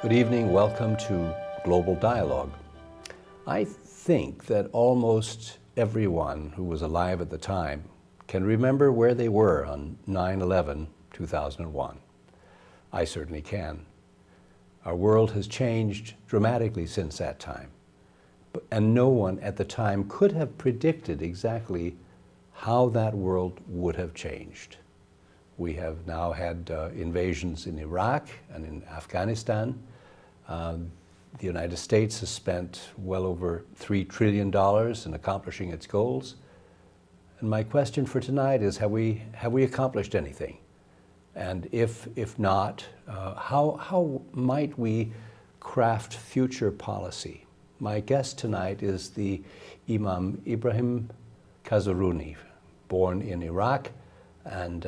Good evening, welcome to Global Dialogue. I think that almost everyone who was alive at the time can remember where they were on 9/11/2001. I certainly can. Our world has changed dramatically since that time, and no one at the time could have predicted exactly how that world would have changed. We have now had invasions in Iraq and in Afghanistan. The United States has spent well over $3 trillion in accomplishing its goals. And my question for tonight is, have we accomplished anything? And if not, how might we craft future policy? My guest tonight is the Imam Ibvrahim Kazerooni, born in Iraq and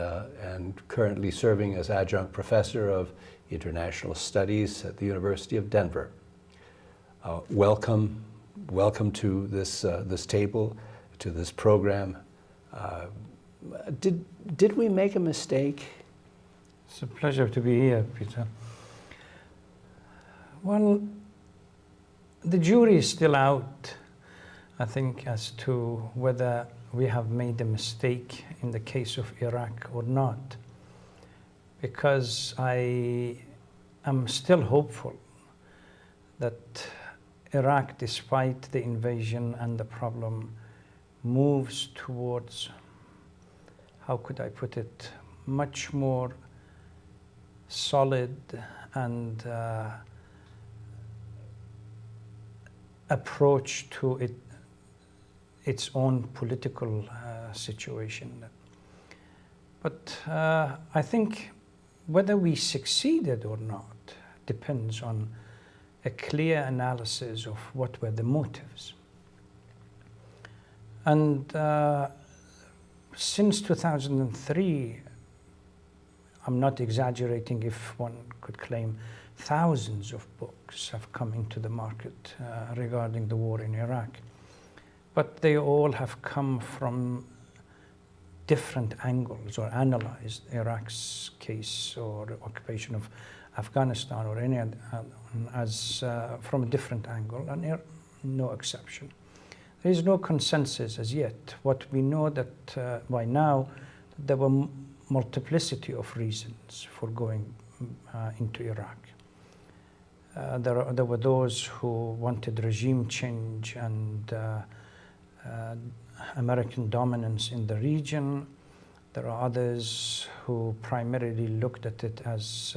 currently serving as adjunct professor of international studies at the University of Denver. Welcome to this table, to this program. Did we make a mistake? It's a pleasure to be here, Peter. Well, the jury is still out, I think, as to whether we have made a mistake in the case of Iraq or not, because I am still hopeful that Iraq, despite the invasion and the problem, moves towards, how could I put it, much more solid and approach to its own political situation. But I think whether we succeeded or not depends on a clear analysis of what were the motives. And since 2003, I'm not exaggerating if one could claim thousands of books have come into the market regarding the war in Iraq. But they all have come from different angles or analyzed Iraq's case or the occupation of Afghanistan or any other as from a different angle, and no exception. There is no consensus as yet. What we know that by now, there were multiplicity of reasons for going into Iraq. There were those who wanted regime change and American dominance in the region. There are others who primarily looked at it as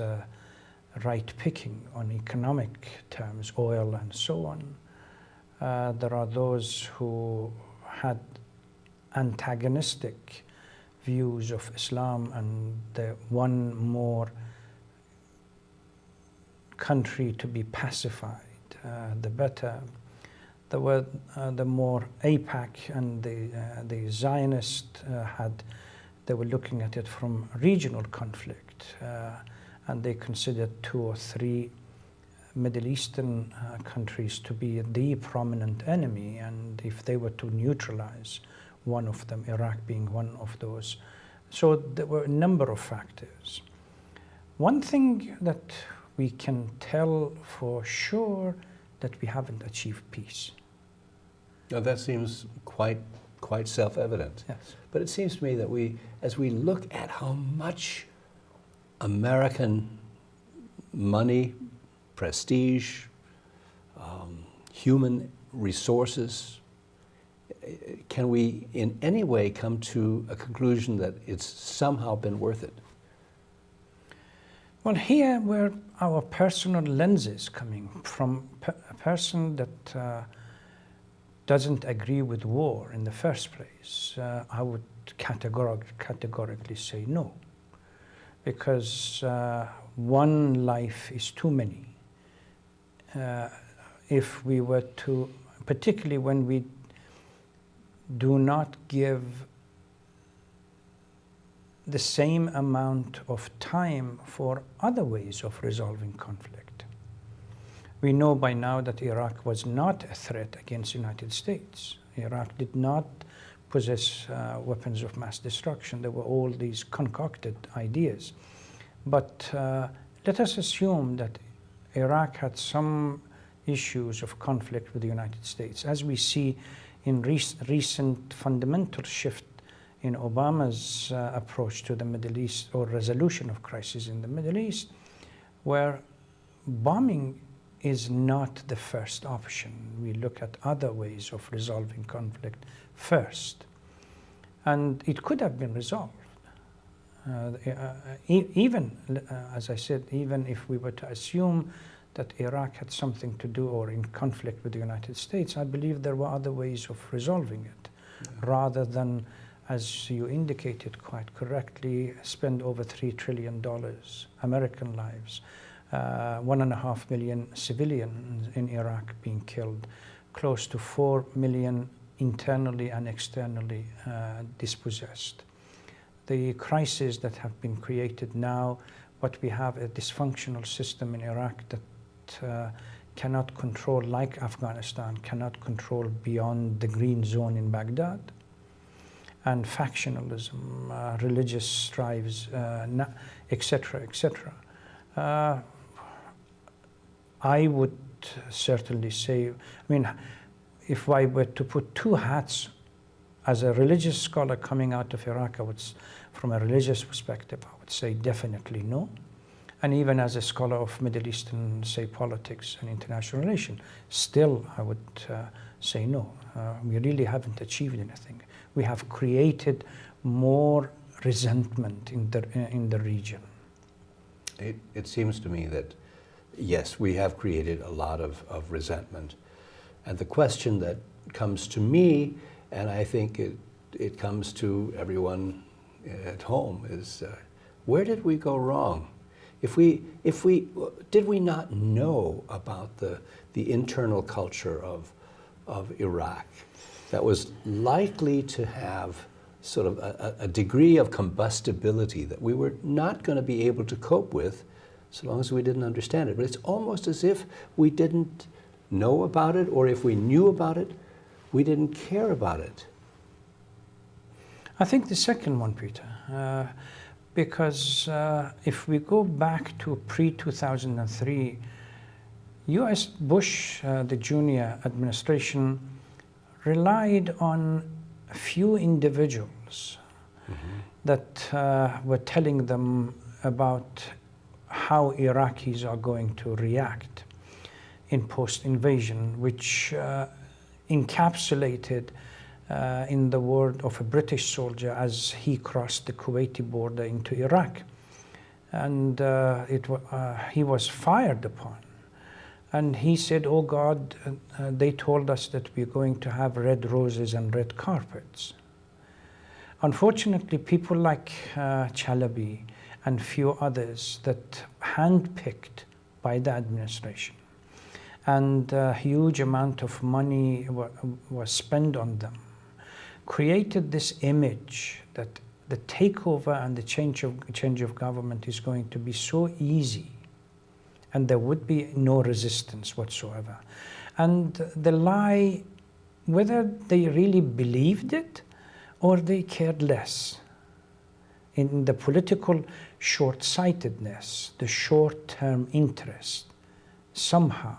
right picking on economic terms, oil and so on. There are those who had antagonistic views of Islam and the one more country to be pacified, the better. There were the more AIPAC and the Zionist they were looking at it from regional conflict, and they considered 2 or 3 Middle Eastern countries to be the prominent enemy, and if they were to neutralize one of them, Iraq being one of those. So there were a number of factors. One thing that we can tell for sure that we haven't achieved peace. Now that seems quite self-evident. Yes. But it seems to me that as we look at how much American money, prestige, human resources, can we in any way come to a conclusion that it's somehow been worth it? Well, here where our personal lenses coming from a person that doesn't agree with war in the first place, I would categorically say no, because one life is too many. If we were to, particularly when we do not give the same amount of time for other ways of resolving conflict. We know by now that Iraq was not a threat against the United States. Iraq did not possess weapons of mass destruction. There were all these concocted ideas. But let us assume that Iraq had some issues of conflict with the United States, as we see in recent fundamental shift in Obama's approach to the Middle East, or resolution of crisis in the Middle East, where bombing is not the first option. We look at other ways of resolving conflict first. And it could have been resolved. Even, as I said, even if we were to assume that Iraq had something to do or in conflict with the United States, I believe there were other ways of resolving it, rather than, as you indicated quite correctly, spend over $3 trillion, American lives, 1.5 million civilians in Iraq being killed, close to 4 million internally and externally dispossessed. The crises that have been created now, what we have a dysfunctional system in Iraq that cannot control, like Afghanistan, cannot control beyond the green zone in Baghdad, and factionalism, religious strives, etc., etc. I would certainly say, I mean, if I were to put two hats as a religious scholar coming out of Iraq, from a religious perspective, I would say definitely no. And even as a scholar of Middle Eastern, say, politics and international relations, still I would say no. We really haven't achieved anything. We have created more resentment in the region. It seems to me that, yes, we have created a lot of resentment. And the question that comes to me, and I think it comes to everyone at home, is where did we go wrong? Did we not know about the internal culture of Iraq that was likely to have sort of a degree of combustibility that we were not going to be able to cope with so long as we didn't understand it? But it's almost as if we didn't know about it, or if we knew about it, we didn't care about it. I think the second one, Peter, because if we go back to pre-2003, U.S. Bush, the junior administration, relied on a few individuals that were telling them about how Iraqis are going to react in post-invasion, which encapsulated in the word of a British soldier as he crossed the Kuwaiti border into Iraq. And he was fired upon. And he said, oh God, they told us that we're going to have red roses and red carpets. Unfortunately, people like Chalabi and few others that handpicked by the administration, and a huge amount of money was spent on them, created this image that the takeover and the change of government is going to be so easy, and there would be no resistance whatsoever. And the lie, whether they really believed it or they cared less, in the political short-sightedness, the short-term interest, somehow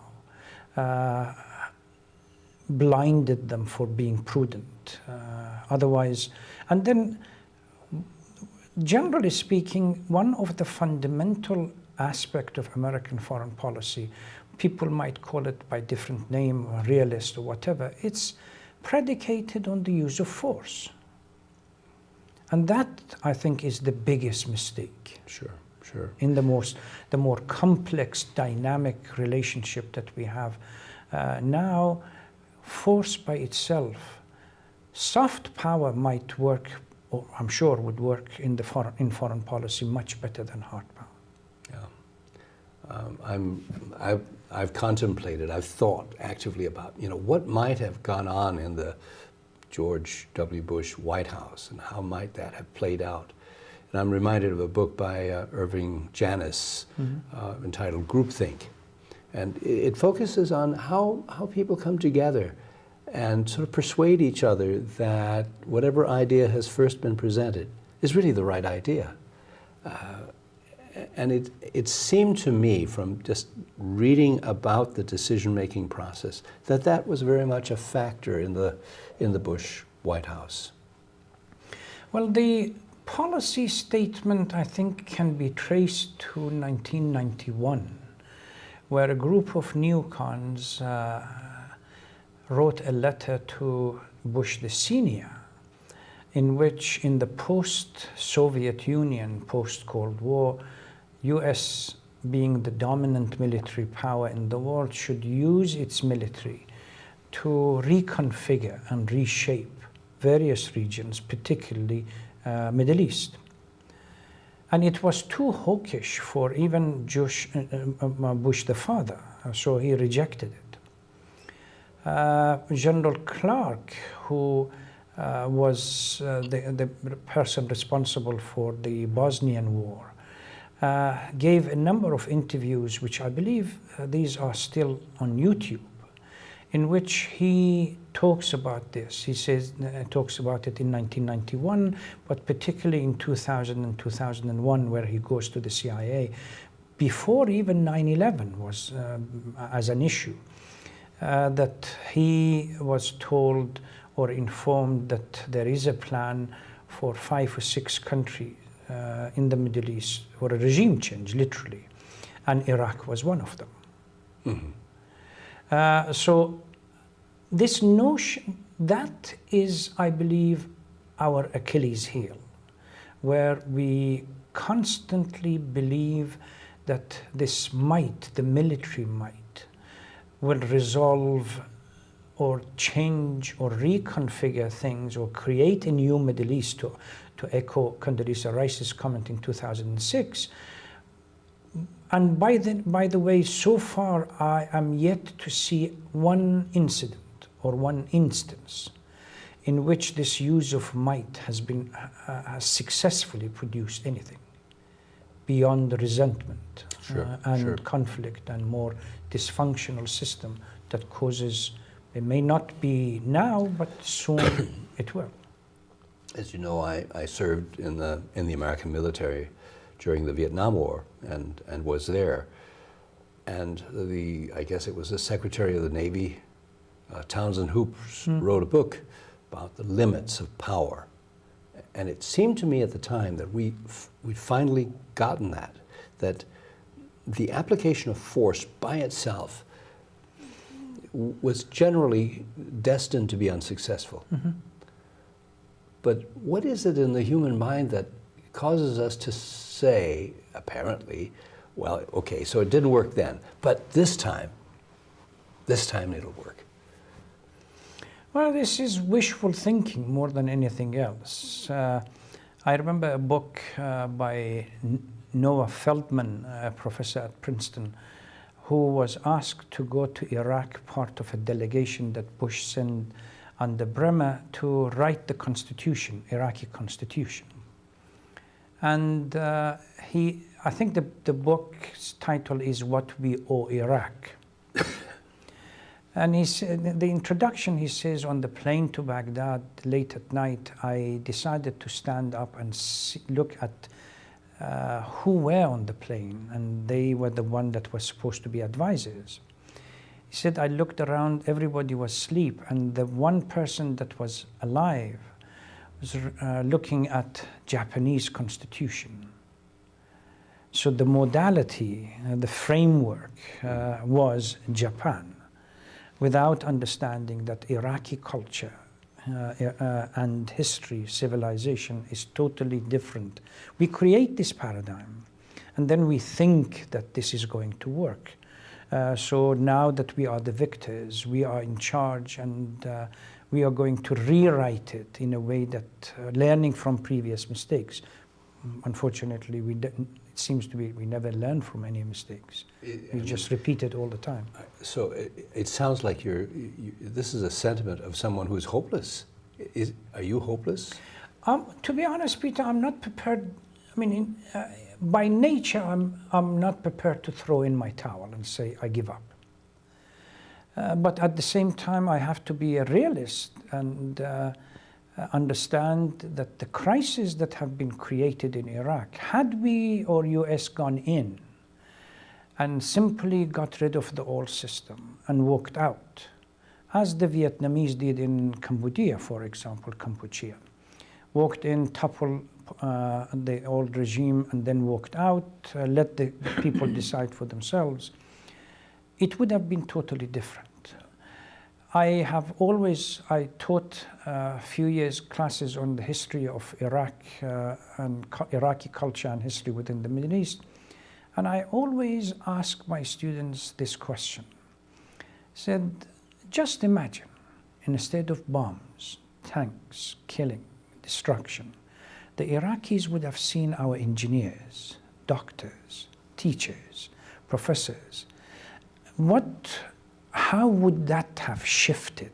blinded them for being prudent. Otherwise, and then, generally speaking, one of the fundamental aspect of American foreign policy, people might call it by different name, or realist or whatever, it's predicated on the use of force. And that, I think, is the biggest mistake. Sure, sure. In the more complex, dynamic relationship that we have now, force by itself, soft power might work, or I'm sure would work in foreign policy much better than hard power. Yeah, I've contemplated, I've thought actively about, what might have gone on in the George W. Bush White House, and how might that have played out. And I'm reminded of a book by Irving Janis entitled Groupthink. And it focuses on how people come together and sort of persuade each other that whatever idea has first been presented is really the right idea. And it seemed to me, from just reading about the decision-making process, that that was very much a factor in the Bush White House. Well, the policy statement, I think, can be traced to 1991, where a group of neocons wrote a letter to Bush the Senior, in which, in the post-Soviet Union, post-Cold War, US, being the dominant military power in the world, should use its military to reconfigure and reshape various regions, particularly Middle East. And it was too hawkish for even Bush the father, so he rejected it. General Clark, who was the person responsible for the Bosnian War, gave a number of interviews, which I believe these are still on YouTube, in which he talks about this. He says, talks about it in 1991, but particularly in 2000 and 2001, where he goes to the CIA, before even 9/11 was as an issue, that he was told or informed that there is a plan for 5 or 6 countries in the Middle East for a regime change, literally, and Iraq was one of them. Mm-hmm. So this notion, that is, I believe, our Achilles heel, where we constantly believe that this might, the military might, will resolve or change or reconfigure things or create a new Middle East, to echo Condoleezza Rice's comment in 2006. And by the way, so far I am yet to see one incident or one instance in which this use of might has successfully produced anything beyond the resentment and conflict and more dysfunctional system that causes. It may not be now, but soon it will. As you know, I served in the American military during the Vietnam War and was there. And I guess it was the Secretary of the Navy, Townsend Hoops, wrote a book about the limits of power. And it seemed to me at the time that we'd finally gotten that the application of force by itself was generally destined to be unsuccessful. Mm-hmm. But what is it in the human mind that causes us to say, apparently, well, okay, so it didn't work then, but this time it'll work? Well, this is wishful thinking more than anything else. I remember a book by Noah Feldman, a professor at Princeton, who was asked to go to Iraq, part of a delegation that Bush sent under Bremer to write the constitution, Iraqi constitution. And I think the book's title is What We Owe Iraq. And the introduction, he says, on the plane to Baghdad late at night, I decided to stand up and look at who were on the plane, and they were the one that was supposed to be advisors. He said, I looked around, everybody was asleep, and the one person that was alive was looking at Japanese constitution. So the modality, the framework was Japan, without understanding that Iraqi culture and history, civilization is totally different. We create this paradigm, and then we think that this is going to work. So now that we are the victors, we are in charge, and we are going to rewrite it in a way that, learning from previous mistakes. Unfortunately, it seems to be we never learn from any mistakes. We just repeat it all the time. So it sounds like this is a sentiment of someone who's hopeless. Are you hopeless? To be honest, Peter, I'm not prepared. I mean, by nature, I'm not prepared to throw in my towel and say I give up. But at the same time, I have to be a realist, and understand that the crises that have been created in Iraq, had we or US gone in and simply got rid of the old system and walked out, as the Vietnamese did in Cambodia, for example, Kampuchea, walked in, toppled the old regime and then walked out, let the people decide for themselves, it would have been totally different. I taught a few years classes on the history of Iraq and Iraqi culture and history within the Middle East. And I always ask my students this question. I said, just imagine, instead of bombs, tanks, killing, destruction, the Iraqis would have seen our engineers, doctors, teachers, professors. How would that have shifted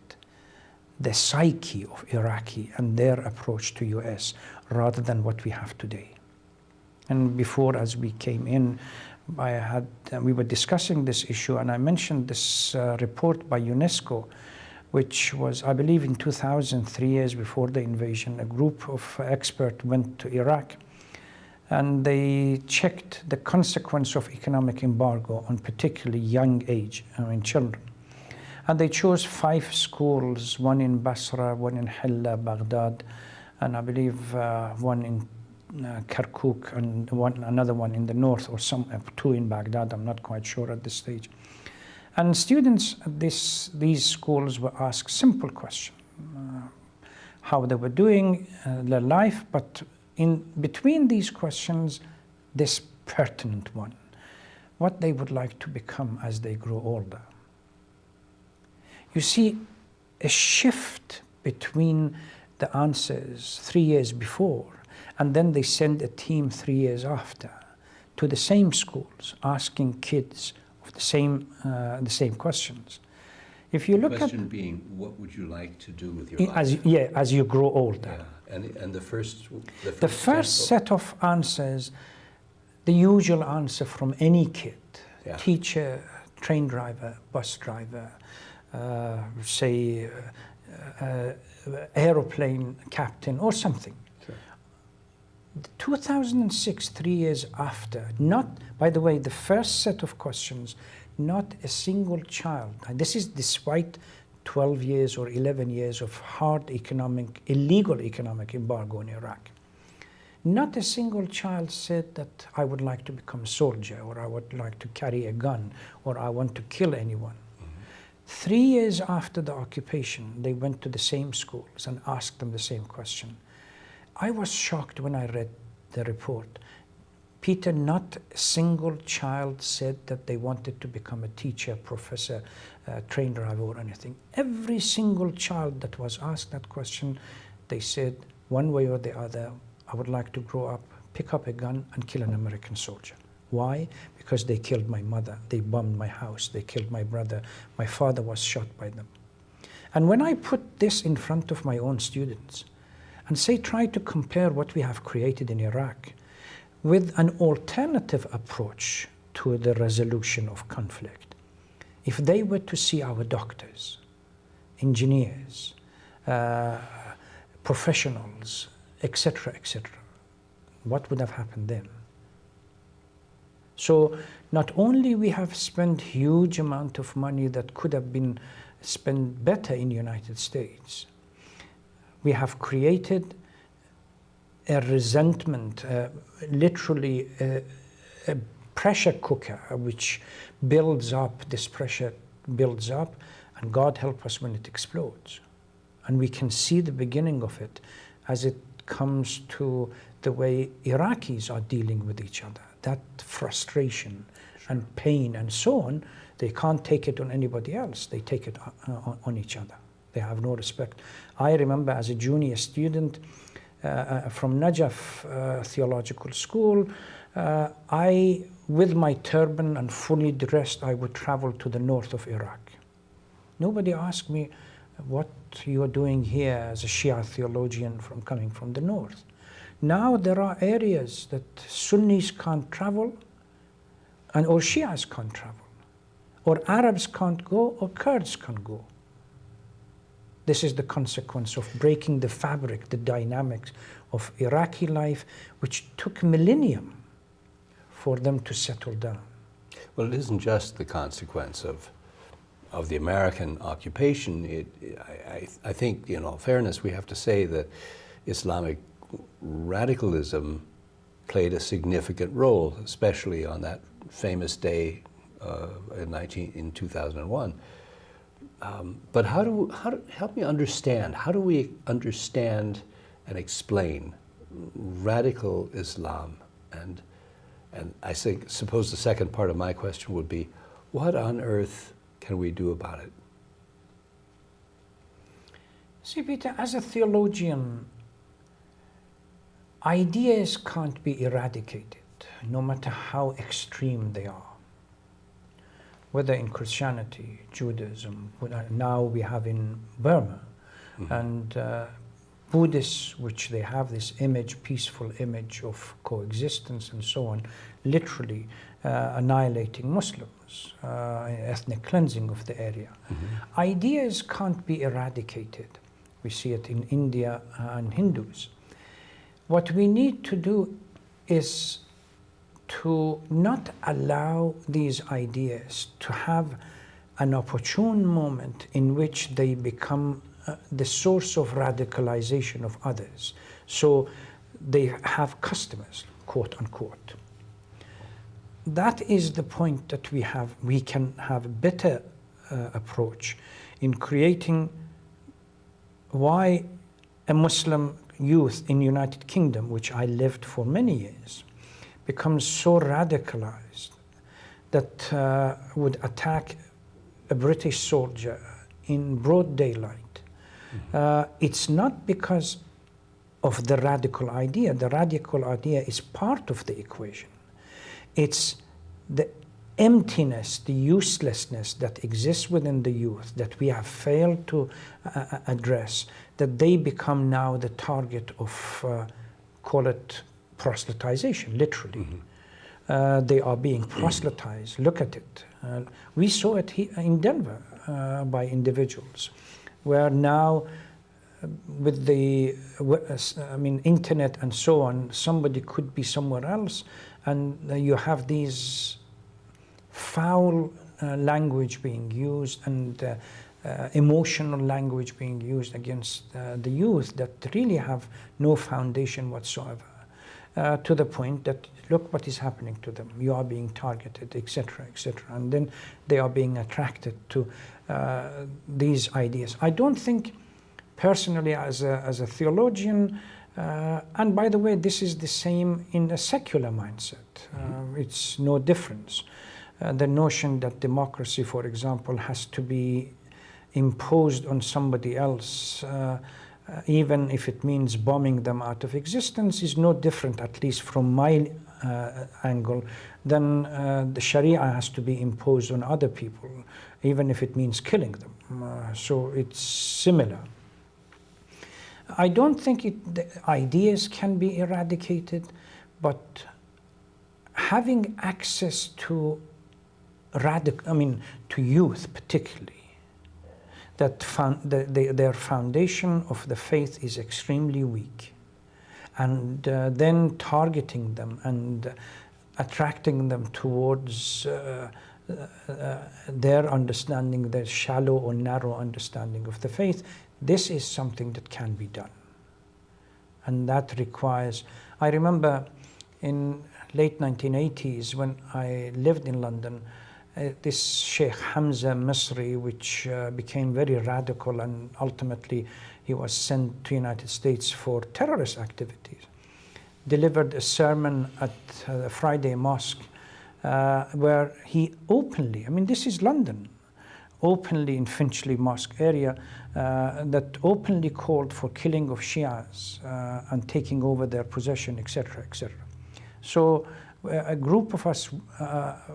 the psyche of Iraqi and their approach to US rather than what we have today? And before, as we came in, we were discussing this issue, and I mentioned this report by UNESCO, which was, I believe, in 2000, 3 years before the invasion. A group of experts went to Iraq, and they checked the consequence of economic embargo on particularly young age, children. And they chose 5 schools, one in Basra, one in Hilla, Baghdad, and I believe one in Kirkuk, and another one in the north, or 2 in Baghdad, I'm not quite sure at this stage. And students at these schools were asked simple questions, how they were doing, their life, but in between these questions, this pertinent one, what they would like to become as they grow older. You see a shift between the answers 3 years before, and then they send a team 3 years after to the same schools, asking kids of the same questions. If you look at the question being, what would you like to do with your life? As you grow older. Yeah. And the first set of answers, the usual answer from any kid, yeah. Teacher, train driver, bus driver, aeroplane captain or something. Sure. 2006, 3 years after, by the way, the first set of questions, not a single child, and this is despite 12 years or 11 years of illegal economic embargo in Iraq. Not a single child said that I would like to become a soldier, or I would like to carry a gun, or I want to kill anyone. 3 years after the occupation, they went to the same schools and asked them the same question. I was shocked when I read the report. Peter, not a single child said that they wanted to become a teacher, professor, train driver or anything. Every single child that was asked that question, they said one way or the other, I would like to grow up, pick up a gun and kill an American soldier. Why? Because they killed my mother, they bombed my house, they killed my brother, my father was shot by them. And when I put this in front of my own students and say, try to compare what we have created in Iraq with an alternative approach to the resolution of conflict. If they were to see our doctors, engineers, professionals, etc., what would have happened then? So not only we have spent huge amount of money that could have been spent better in the United States, we have created a resentment, literally a pressure cooker which builds up, this pressure builds up, and God help us when it explodes. And we can see the beginning of it as it comes to the way Iraqis are dealing with each other. That frustration and pain and so on, they can't take it on anybody else. They take it on each other. They have no respect. I remember as a junior student from Najaf Theological School, with my turban and fully dressed, I would travel to the north of Iraq. Nobody asked me what you are doing here as a Shia theologian coming from the north. Now there are areas that Sunnis can't travel, or Shias can't travel, or Arabs can't go, or Kurds can't go. This is the consequence of breaking the fabric, the dynamics of Iraqi life, which took millennium for them to settle down. Well, it isn't just the consequence of the American occupation. I think, in all fairness, we have to say that Islamic radicalism played a significant role, especially on that famous day in 2001. But help me understand, how do we understand and explain radical Islam? And I suppose the second part of my question would be, what on earth can we do about it? See, Peter, as a theologian, ideas can't be eradicated, no matter how extreme they are. Whether in Christianity, Judaism, now we have in Burma, and Buddhists, which they have this image, peaceful image of coexistence and so on, literally annihilating Muslims, ethnic cleansing of the area. Ideas can't be eradicated. We see it in India and Hindus. What we need to do is to not allow these ideas to have an opportune moment in which they become the source of radicalization of others. So they have customers, quote unquote. That is the point that we can have a better approach in creating why a Muslim youth in United Kingdom, which I lived for many years, becomes so radicalized that would attack a British soldier in broad daylight. It's not because of the radical idea. The radical idea is part of the equation. It's the emptiness, the uselessness that exists within the youth that we have failed to address, that they become now the target of, call it proselytization, literally. They are being proselytized. Look at it. We saw it in Denver by individuals, where now with the internet and so on, somebody could be somewhere else, and you have these foul language being used and emotional language being used against the youth that really have no foundation whatsoever, to the point that, look what is happening to them. You are being targeted, etc., etc. And then they are being attracted to these ideas. I don't think, personally, as a theologian, and by the way, this is the same in a secular mindset. It's no difference. The notion that democracy, for example, has to be imposed on somebody else, even if it means bombing them out of existence, is no different, at least from my angle, than the Sharia has to be imposed on other people, even if it means killing them. So it's similar. I don't think the ideas can be eradicated, but having access to to youth particularly, that their foundation of the faith is extremely weak, and then targeting them and attracting them towards their understanding, their shallow or narrow understanding of the faith, this is something that can be done. And that requires, I remember in late 1980s when I lived in London, this Sheikh Hamza Misri, which became very radical, and ultimately he was sent to the United States for terrorist activities, delivered a sermon at the Friday Mosque where he openly, this is London, openly in Finchley Mosque area, that openly called for killing of Shias and taking over their possession, etc., etc. So a group of us,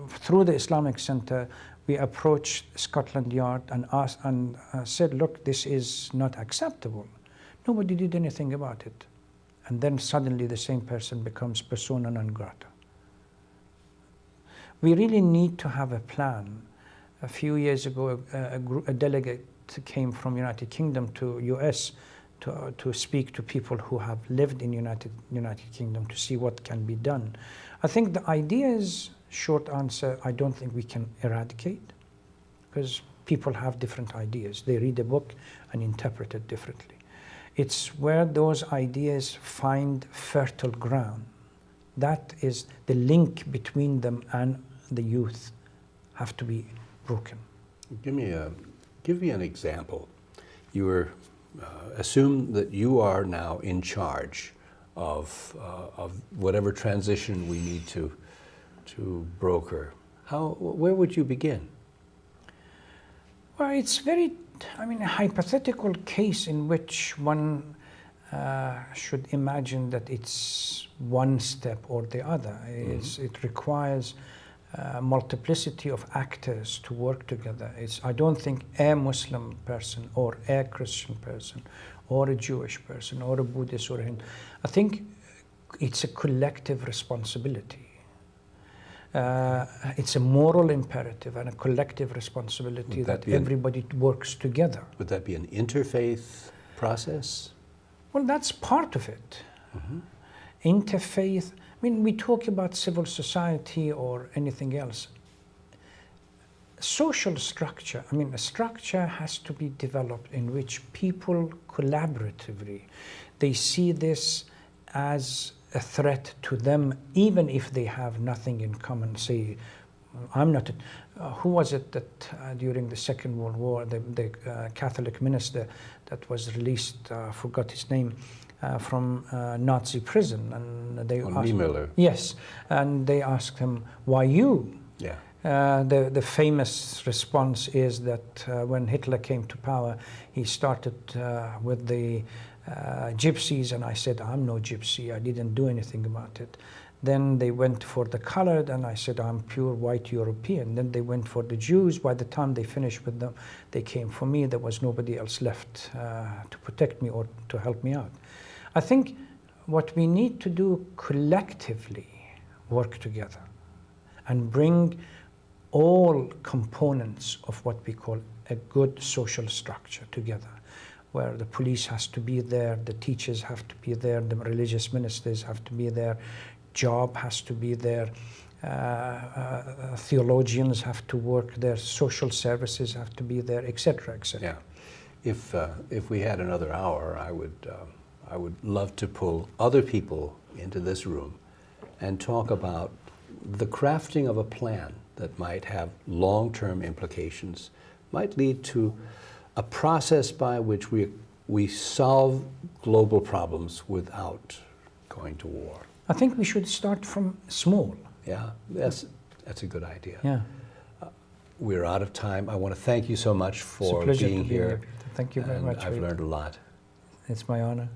through the Islamic Center, we approached Scotland Yard and asked and said, look, this is not acceptable. Nobody did anything about it. And then suddenly the same person becomes persona non grata. We really need to have a plan. A few years ago, a delegate came from United Kingdom to US to speak to people who have lived in United Kingdom to see what can be done. I think the idea is, short answer, I don't think we can eradicate, because people have different ideas. They read a book and interpret it differently. It's where those ideas find fertile ground. That is the link between them and the youth have to be broken. Give me an example. You were assume that you are now in charge of whatever transition we need to broker. Where would you begin? Well, it's very, a hypothetical case in which one should imagine that it's one step or the other. It requires multiplicity of actors to work together. I don't think a Muslim person or a Christian person or a Jewish person or a Buddhist or a Hindu. I think it's a collective responsibility. It's a moral imperative and a collective responsibility that everybody works together. Would that be an interfaith process? Well, that's part of it. Interfaith. We talk about civil society or anything else. Social structure, a structure has to be developed in which people collaboratively, they see this as a threat to them, even if they have nothing in common. Say, I'm not, who was it that during the Second World War, the Catholic minister that was released, forgot his name, from Nazi prison, and they asked Miller. Yes, and they asked him, why you? Yeah. The famous response is that when Hitler came to power, he started with the gypsies, and I said, I'm no gypsy, I didn't do anything about it. Then they went for the colored, and I said, I'm pure white European. Then they went for the Jews. By the time they finished with them, they came for me. There was nobody else left to protect me or to help me out. I think what we need to do collectively, work together and bring all components of what we call a good social structure together, where the police has to be there, the teachers have to be there, the religious ministers have to be there, job has to be there, theologians have to work there, social services have to be there, etc., etc. Yeah. If we had another hour, I would love to pull other people into this room and talk about the crafting of a plan that might have long-term implications, might lead to a process by which we solve global problems without going to war. I think we should start from small. Yeah, that's a good idea. Yeah. We're out of time. I want to thank you so much for It's a pleasure being to be here. Thank you very much. I've learned a lot. It's my honor.